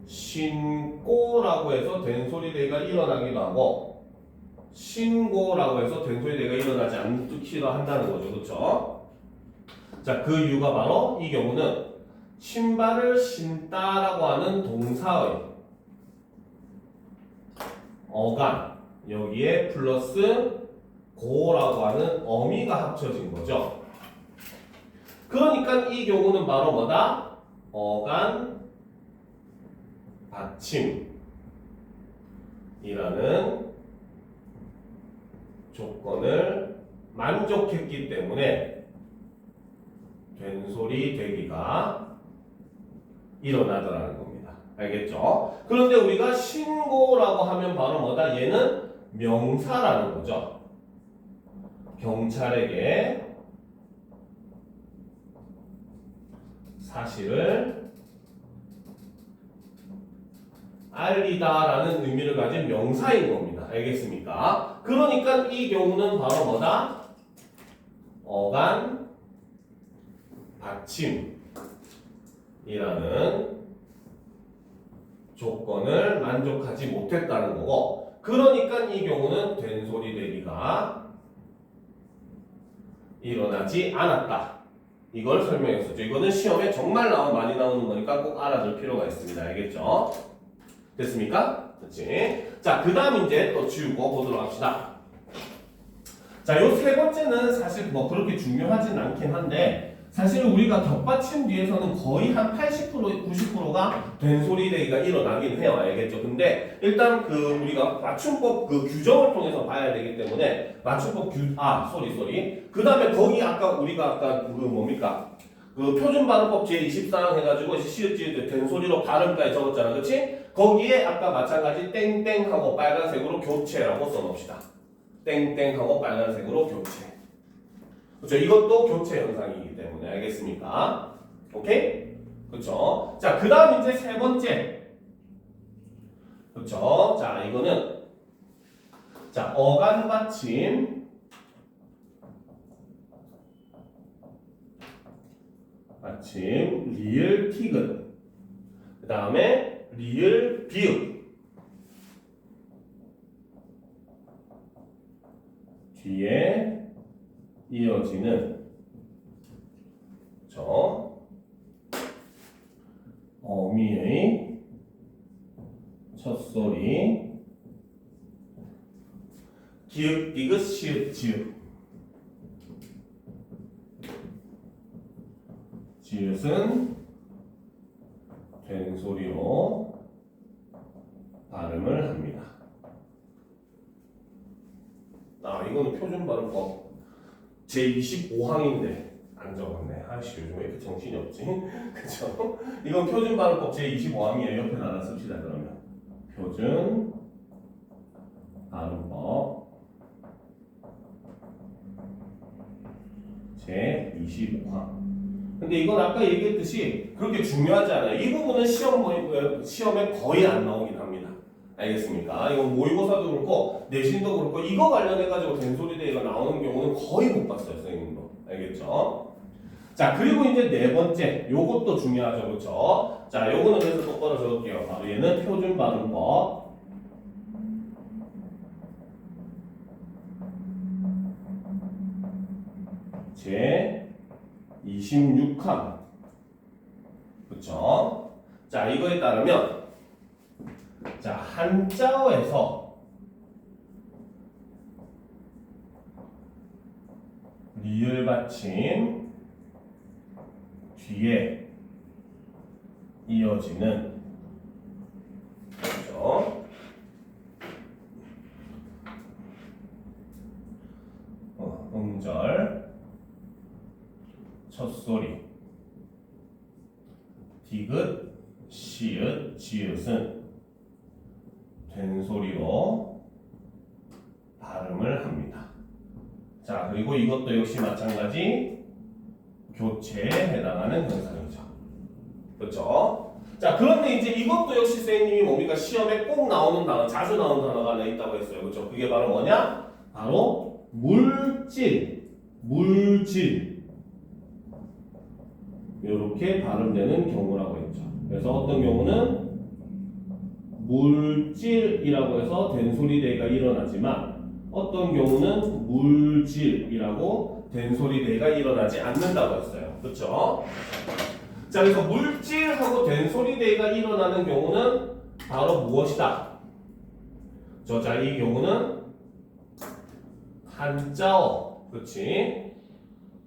신고라고 해서 된소리대가 일어나기도 하고 신고라고 해서 된소리대가 일어나지 않기도 한다는 거죠. 그렇죠? 자, 그 이유가 바로 이 경우는 신발을 신다라고 하는 동사의 어간 여기에 플러스 고라고 하는 어미가 합쳐진 거죠. 그러니까 이 경우는 바로 뭐다? 어간 받침이라는 조건을 만족했기 때문에 된소리 되기가 일어나더라는 겁니다. 알겠죠? 그런데 우리가 신고라고 하면 바로 뭐다? 얘는 명사라는 거죠. 경찰에게 사실을 알리다라는 의미를 가진 명사인 겁니다. 알겠습니까? 그러니까 이 경우는 바로 뭐다? 어간 받침이라는 조건을 만족하지 못했다는 거고 그러니까 이 경우는 된소리 되기가 일어나지 않았다. 이걸 설명했었죠. 이거는 시험에 정말 많이 나오는 거니까 꼭 알아둘 필요가 있습니다. 알겠죠? 됐습니까? 그렇지? 자, 그 다음 이제 또 지우고 보도록 합시다. 자, 요 세 번째는 사실 뭐 그렇게 중요하진 않긴 한데 사실 우리가 격받침 뒤에서는 거의 한 80% 90%가 된소리 되기가 일어나긴 해요. 알겠죠? 근데 일단 그 우리가 맞춤법 그 규정을 통해서 봐야 되기 때문에 맞춤법 그 다음에 거기 우리가 아까 그 뭡니까? 그 표준발음법 제24항 해가지고 시읒지읒 된소리로 발음까지 적었잖아. 그치? 거기에 아까 마찬가지 땡땡하고 빨간색으로 교체라고 써놓읍시다. 땡땡하고 빨간색으로 교체. 그렇죠? 이것도 교체 현상이기 때문에 알겠습니까? 오케이? 그렇죠? 자, 그 다음 이제 세 번째. 그렇죠? 자, 이거는 자, 어간 받침 리을 티귿 그 다음에 리을 비읍 뒤에 이어지는 어미의 첫소리 기읍 디귿 시읍 지읍 지읒은 된소리로 발음을 합니다. 이거는 표준발음법 제25항인데 안 적었네. 아이씨, 요즘 왜 이렇게 정신이 없지? 그쵸? 이건 표준발음법 제25항이에요. 옆에 하나 씁시다. 그러면 표준발음법 제25항. 근데 이건 아까 얘기했듯이 그렇게 중요하지 않아요. 이 부분은 시험에 거의 안 나오긴 합니다. 알겠습니까? 이건 모의고사도 그렇고 내신도 그렇고 이거 관련해가지고 된소리대가 나오는 경우는 거의 못 봤어요. 선생님도. 알겠죠? 자, 그리고 이제 네 번째 요것도 중요하죠. 그렇죠? 자, 요거는 그래서 똑바로 적을게요. 바로 얘는 표준발음법 제26항. 그렇죠? 자, 이거에 따르면 자, 한자어에서 리을 받침 뒤에 이어지는 그렇죠? 음절, 첫소리, 디귿, 시읒, 지읒은 된소리로 발음을 합니다. 자, 그리고 이것도 역시 마찬가지 교체에 해당하는 현상이죠. 그렇죠? 자, 그런데 이제 이것도 역시 선생님이 뭡니까? 시험에 꼭 나오는 단어, 자주 나오는 단어가 하나 있다고 했어요. 그렇죠? 그게 바로 뭐냐? 바로 물질. 이렇게 발음되는 경우라고 했죠. 그래서 어떤 경우는 물질이라고 해서 된소리대가 일어나지만 어떤 경우는 물질이라고 된소리대가 일어나지 않는다고 했어요. 그렇죠? 자, 그래서 물질하고 된소리대가 일어나는 경우는 바로 무엇이다? 자, 이 경우는 한자어, 그렇지?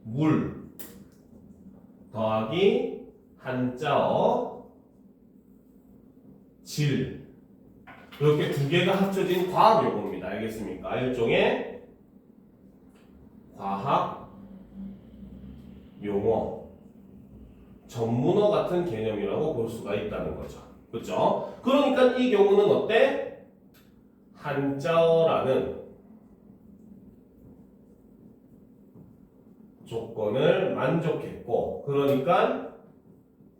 물 더하기 한자어 질 이렇게 두 개가 합쳐진 과학 용어입니다. 알겠습니까? 일종의 과학 용어, 전문어 같은 개념이라고 볼 수가 있다는 거죠. 그렇죠? 그러니까 이 경우는 어때? 한자어라는 조건을 만족했고, 그러니까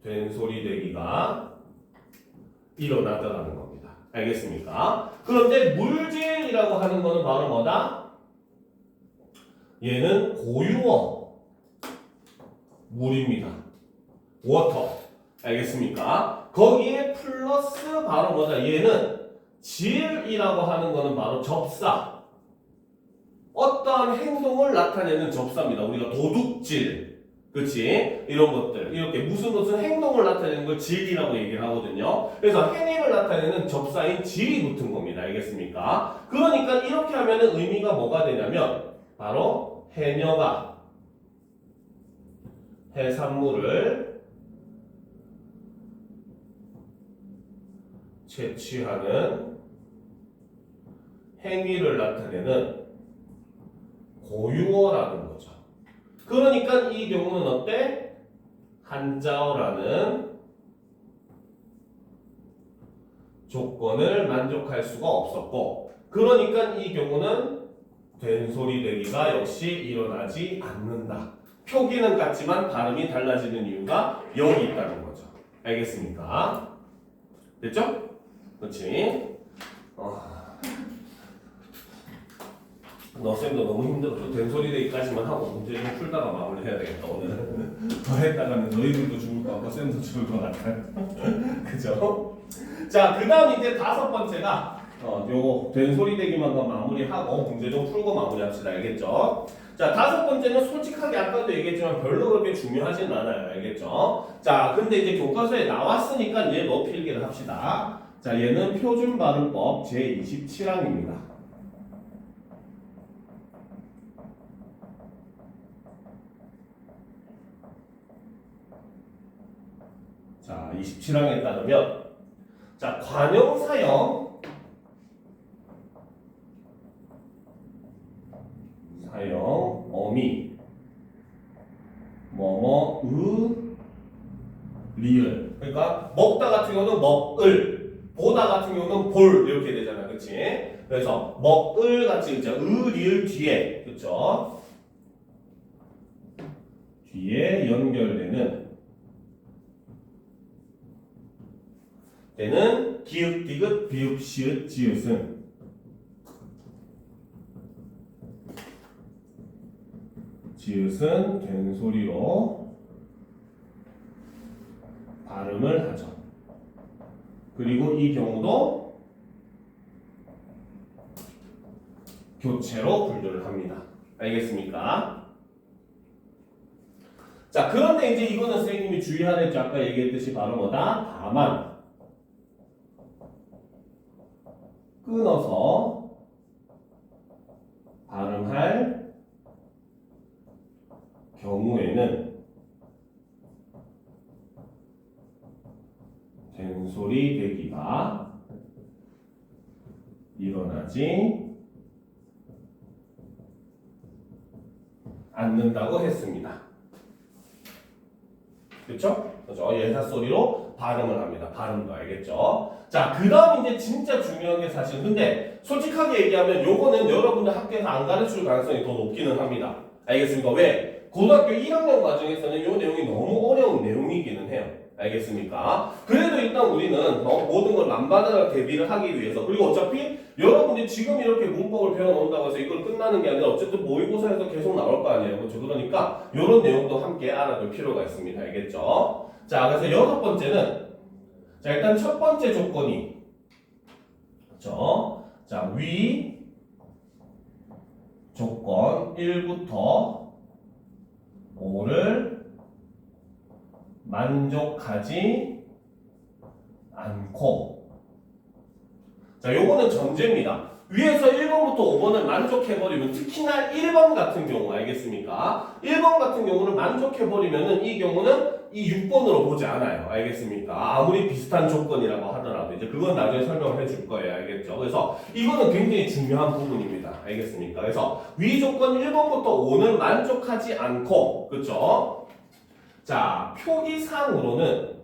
된소리되기가 일어나더라는 겁니다. 알겠습니까? 그런데 물질이라고 하는 거는 바로 뭐다? 얘는 고유어 물입니다. 워터. 알겠습니까? 거기에 플러스 바로 뭐다? 얘는 질이라고 하는 거는 바로 접사. 어떠한 행동을 나타내는 접사입니다. 우리가 도둑질, 그치? 이런 것들, 이렇게 무슨 행동을 나타내는 걸 질이라고 얘기를 하거든요. 그래서 행위를 나타내는 접사인 질이 붙은 겁니다. 알겠습니까? 그러니까 이렇게 하면은 의미가 뭐가 되냐면 바로 해녀가 해산물을 채취하는 행위를 나타내는 고유어라는 거죠. 그러니까 이 경우는 어때? 한자어라는 조건을 만족할 수가 없었고, 그러니까 이 경우는 된소리되기가 역시 일어나지 않는다. 표기는 같지만 발음이 달라지는 이유가 여기 있다는 거죠. 알겠습니까? 됐죠? 그렇지? 너 쌤도 너무 힘들어. 된소리되기까지만 하고 문제 좀 풀다가 마무리해야 되겠다 오늘. 더 했다가는 너희들도 죽을 것 같고 쌤도 죽을 것 같아요. 그죠? 자, 그 다음 이제 다섯 번째가 요거 된소리되기만 마무리하고 문제 좀 풀고 마무리합시다. 알겠죠? 자, 다섯 번째는 솔직하게 아까도 얘기했지만 별로 그렇게 중요하진 않아요. 알겠죠? 자, 근데 이제 교과서에 나왔으니까 얘 뭐 필기를 합시다. 자, 얘는 표준발음법 제27항입니다. 자, 27항에 따르면 자, 관용사형 어미 뭐뭐 리을. 그러니까 먹다 같은 경우는 먹을, 보다 같은 경우는 볼 이렇게 되잖아. 그치? 그래서 먹을 같이 있죠. 리을 뒤에, 그쵸? 뒤에 연결되는 때는 기읍, 디귿, 비읍, 시읒, 지읒은 지읒은 된소리로 발음을 하죠. 그리고 이 경우도 교체로 분류를 합니다. 알겠습니까? 자, 그런데 이제 이거는 선생님이 주의하랬죠. 아까 얘기했듯이 바로 뭐다? 다만 끊어서 발음할 경우에는 된소리 되기가 일어나지 않는다고 했습니다. 그렇죠? 그렇죠? 예사소리로 발음을 합니다. 발음도 알겠죠? 자, 그 다음 이제 진짜 중요한 게 사실 근데 솔직하게 얘기하면 요거는 여러분들 학교에서 안 가르칠 가능성이 더 높기는 합니다. 알겠습니까? 왜? 고등학교 1학년 과정에서는 요 내용이 너무 어려운 내용이기는 해요. 알겠습니까? 그래도 일단 우리는 모든 걸 만반을 대비를 하기 위해서 그리고 어차피 여러분이 지금 이렇게 문법을 배워놓는다고 해서 이걸 끝나는 게 아니라 어쨌든 모의고사에서 계속 나올 거 아니에요. 그렇죠? 그러니까 이런 내용도 함께 알아둘 필요가 있습니다. 알겠죠? 자, 그래서 여섯 번째는 자, 일단 첫 번째 조건이 그렇죠? 자, 위 조건 1부터 5를 만족하지 않고 자, 요거는 전제입니다. 위에서 1번부터 5번을 만족해버리면 특히나 1번 같은 경우 알겠습니까? 1번 같은 경우는 만족해버리면은 이 경우는 이 6번으로 보지 않아요. 알겠습니까? 아무리 비슷한 조건이라고 하더라도 이제 그건 나중에 설명을 해줄 거예요. 알겠죠? 그래서 이거는 굉장히 중요한 부분입니다. 알겠습니까? 그래서 위 조건 1번부터 5는 만족하지 않고 그렇죠? 자, 표기상으로는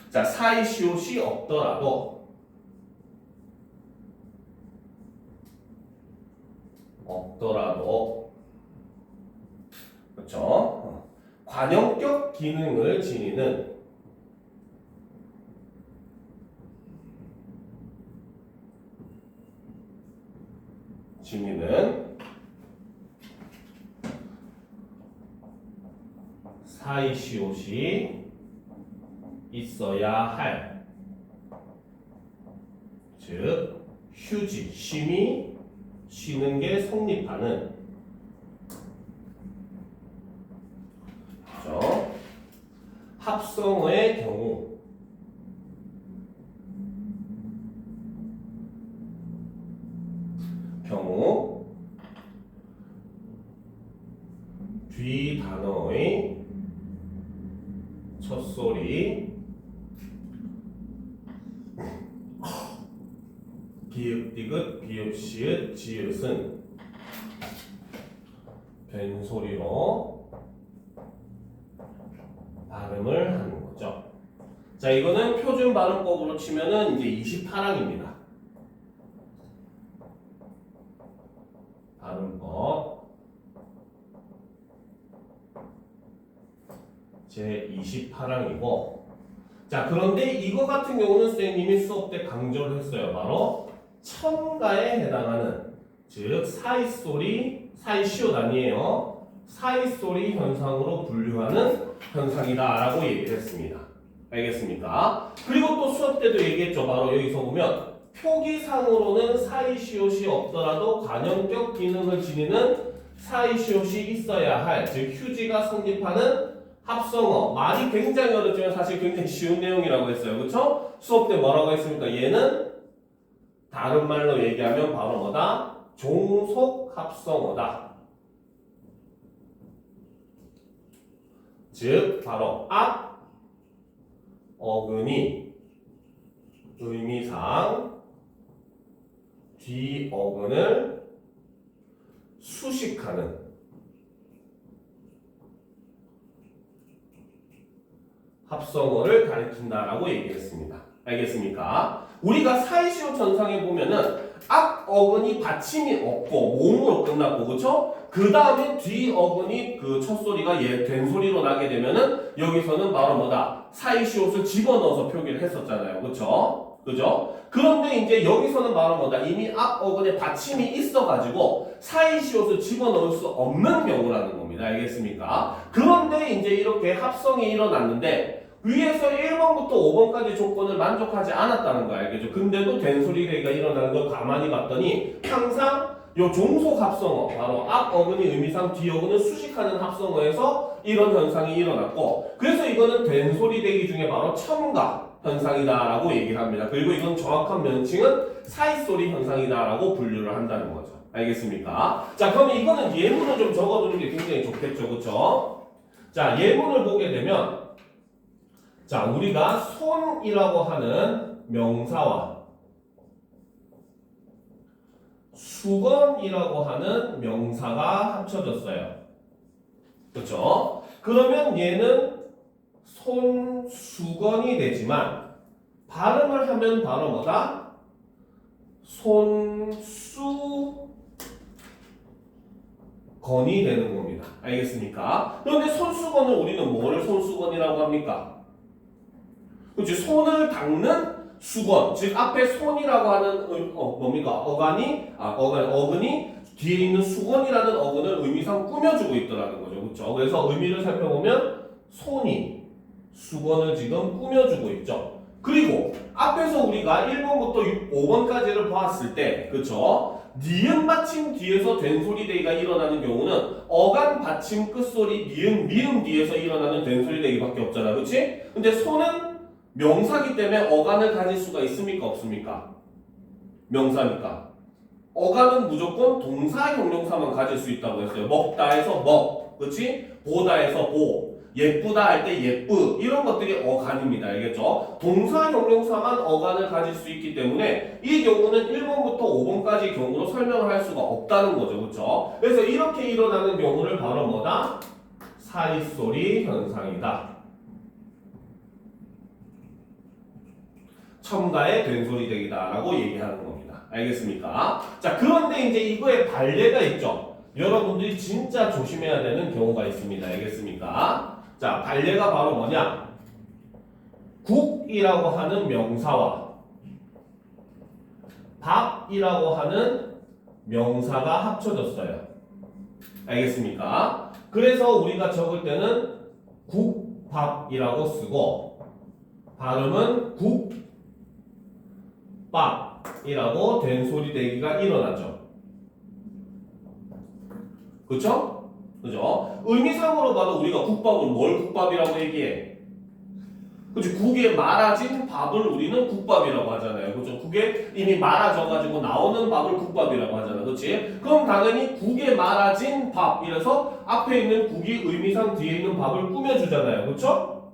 자, 사이시옷이 없더라도 그렇죠? 관용격 기능을 지니는 사이시옷이 있어야 할, 즉 휴지, 쉼이 쉬는 게 성립하는 그렇죠? 합성어의 경우 뒤 단어의 첫소리 비읍, 디귿, 비읍, 시읒, 지읒은 된소리로 발음을 하는 거죠. 자, 이거는 표준 발음법으로 치면은 이제 28항입니다. 발음법 제 28항이고 자, 그런데 이거 같은 경우는 선생님이 수업 때 강조를 했어요. 바로 첨가에 해당하는 즉 사이소리, 사이시옷 아니에요. 사이소리 현상으로 분류하는 현상이다 라고 얘기를 했습니다. 알겠습니까? 그리고 또 수업 때도 얘기했죠. 바로 여기서 보면 표기상으로는 사이시옷이 없더라도 관용격 기능을 지니는 사이시옷이 있어야 할, 즉 휴지가 성립하는 합성어. 말이 굉장히 어렵지만 사실 굉장히 쉬운 내용이라고 했어요. 그렇죠? 수업 때 뭐라고 했습니까? 얘는 다른 말로 얘기하면 바로 뭐다? 종속 합성어다. 즉 바로 앞 어근이 의미상 뒤 어근을 수식하는 합성어를 가리킨다라고 얘기했습니다. 알겠습니까? 우리가 사이시옷 전상에 보면은 앞 어근이 받침이 없고 몸으로 끝났고 그렇죠? 그 다음에 뒤 어근이 그 첫 소리가 된 소리로 나게 되면은 여기서는 바로 뭐다? 사이시옷을 집어넣어서 표기를 했었잖아요. 그렇죠? 그죠? 그런데 이제 여기서는 바로 뭐다? 이미 앞 어근에 받침이 있어가지고 사이시옷을 집어넣을 수 없는 경우라는 겁니다. 알겠습니까? 그런데 이제 이렇게 합성이 일어났는데 위에서 1번부터 5번까지 조건을 만족하지 않았다는 거 알겠죠? 근데도 된소리가 일어나는 걸 가만히 봤더니 항상 요 종속 합성어, 바로 앞 어근이 의미상 뒤 어근을 수식하는 합성어에서 이런 현상이 일어났고 그래서 이거는 된소리 대기 중에 바로 첨가 현상이다라고 얘기를 합니다. 그리고 이건 정확한 명칭은 사이소리 현상이다라고 분류를 한다는 거죠. 알겠습니까? 자, 그러면 이거는 예문을 좀 적어두는 게 굉장히 좋겠죠. 그쵸? 자, 예문을 보게 되면 자, 우리가 손이라고 하는 명사와 수건이라고 하는 명사가 합쳐졌어요. 그렇죠? 그러면 얘는 손수건이 되지만 발음을 하면 바로 뭐다? 손수건이 되는 겁니다. 알겠습니까? 그런데 손수건을 우리는 뭐를 손수건이라고 합니까? 그렇지? 손을 닦는 수건, 즉 앞에 손이라고 하는 뭡니까? 어근이 뒤에 있는 수건이라는 어근을 의미상 꾸며주고 있더라는 거죠. 그렇죠? 그래서 의미를 살펴보면 손이 수건을 지금 꾸며주고 있죠. 그리고 앞에서 우리가 1번부터 5번까지를 봤을 때, 그렇죠? 니은 받침 뒤에서 된소리대기가 일어나는 경우는 어간 받침 끝소리 니은 미음 뒤에서 일어나는 된소리대기밖에 없잖아, 그렇지? 근데 손은 명사기 때문에 어간을 가질 수가 있습니까, 없습니까? 명사니까. 어간은 무조건 동사 형용사만 가질 수 있다고 했어요. 먹다에서 먹, 그렇지? 보다에서 보, 예쁘다 할 때 예쁘, 이런 것들이 어간입니다. 알겠죠? 동사 형용사만 어간을 가질 수 있기 때문에 이 경우는 1번부터 5번까지 경우로 설명을 할 수가 없다는 거죠. 그렇죠? 그래서 이렇게 일어나는 경우를 바로 뭐다? 사이소리 현상이다. 첨가의 된소리대기다라고 얘기하는 겁니다. 알겠습니까? 자, 그런데 이제 이거에 반례가 있죠. 여러분들이 진짜 조심해야 되는 경우가 있습니다. 알겠습니까? 자, 반례가 바로 뭐냐? 국이라고 하는 명사와 밥이라고 하는 명사가 합쳐졌어요. 알겠습니까? 그래서 우리가 적을 때는 국밥이라고 쓰고 발음은 국밥이라고 된소리대기가 일어나죠. 그쵸? 그죠? 의미상으로 봐도 우리가 국밥을 뭘 국밥이라고 얘기해? 그치? 국에 말아진 밥을 우리는 국밥이라고 하잖아요. 그죠? 국에 이미 말아져가지고 나오는 밥을 국밥이라고 하잖아. 그치? 그럼 당연히 국에 말아진 밥. 이래서 앞에 있는 국이 의미상 뒤에 있는 밥을 꾸며주잖아요. 그쵸?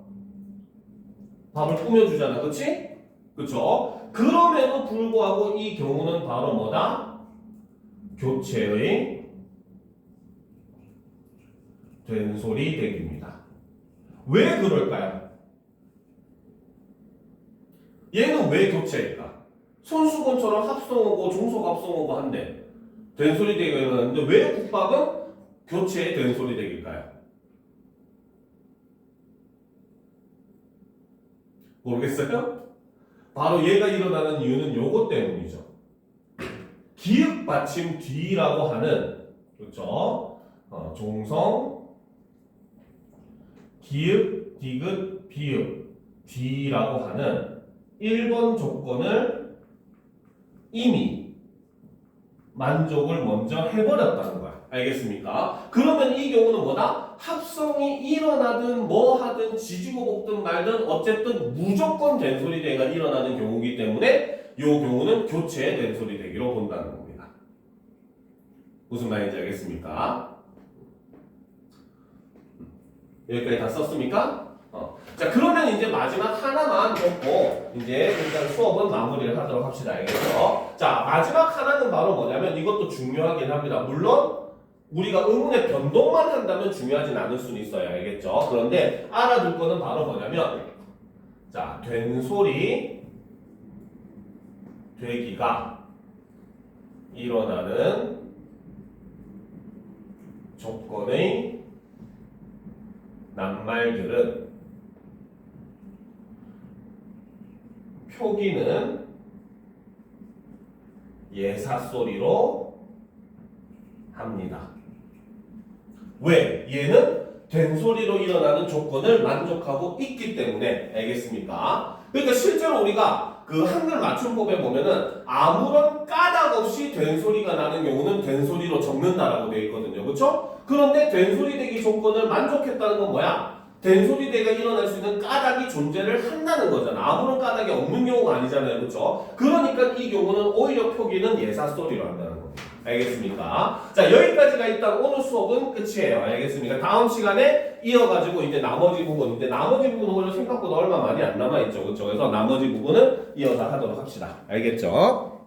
밥을 꾸며주잖아. 그치? 그쵸? 그럼에도 불구하고 이 경우는 바로 뭐다? 교체의 된소리대기입니다. 왜 그럴까요? 얘는 왜 교체일까? 손수건처럼 합성어고 종속합성어고 한데 된소리대기가 일어나는데 왜 국밥은 교체의 된소리대기일까요? 모르겠어요? 바로 얘가 일어나는 이유는 요것 때문이죠. 기읍 받침 뒤라고 하는, 그렇죠? 종성 기읍, 디귿, 비읍, 뒤라고 하는 1번 조건을 이미 만족을 먼저 해버렸다는 거야. 알겠습니까? 그러면 이 경우는 뭐다? 합성이 일어나든 뭐 하든 지지고 볶든 말든 어쨌든 무조건 된소리대기가 일어나는 경우이기 때문에 이 경우는 교체의 된소리대기로 본다는 겁니다. 무슨 말인지 알겠습니까? 여기까지 다 썼습니까? 자, 그러면 이제 마지막 하나만 보고 이제 일단 수업은 마무리를 하도록 합시다. 알겠죠? 자, 마지막 하나는 바로 뭐냐면 이것도 중요하긴 합니다. 물론 우리가 의문의 변동만 한다면 중요하진 않을 수는 있어요. 알겠죠? 그런데 알아둘 거는 바로 뭐냐면 자, 된소리 되기가 일어나는 조건의 낱말들은 표기는 예사소리로 합니다. 왜? 얘는 된소리로 일어나는 조건을 만족하고 있기 때문에. 알겠습니까? 그러니까 실제로 우리가 그 한글 맞춤법에 보면은 아무런 까닭 없이 된소리가 나는 경우는 된소리로 적는다라고 되어 있거든요. 그렇죠? 그런데 된소리되기 조건을 만족했다는 건 뭐야? 된소리대가 일어날 수 있는 까닭이 존재를 한다는 거잖아. 아무런 까닭이 없는 경우가 아니잖아요. 그렇죠? 그러니까 이 경우는 오히려 표기는 예사소리로 한다는 겁니다. 알겠습니까? 자, 여기까지가 일단 오늘 수업은 끝이에요. 알겠습니까? 다음 시간에 이어가지고 이제 나머지 부분인데 나머지 부분은 오늘 생각보다 얼마 많이 안 남아있죠. 그렇죠? 그래서 나머지 부분은 이어서 하도록 합시다. 알겠죠?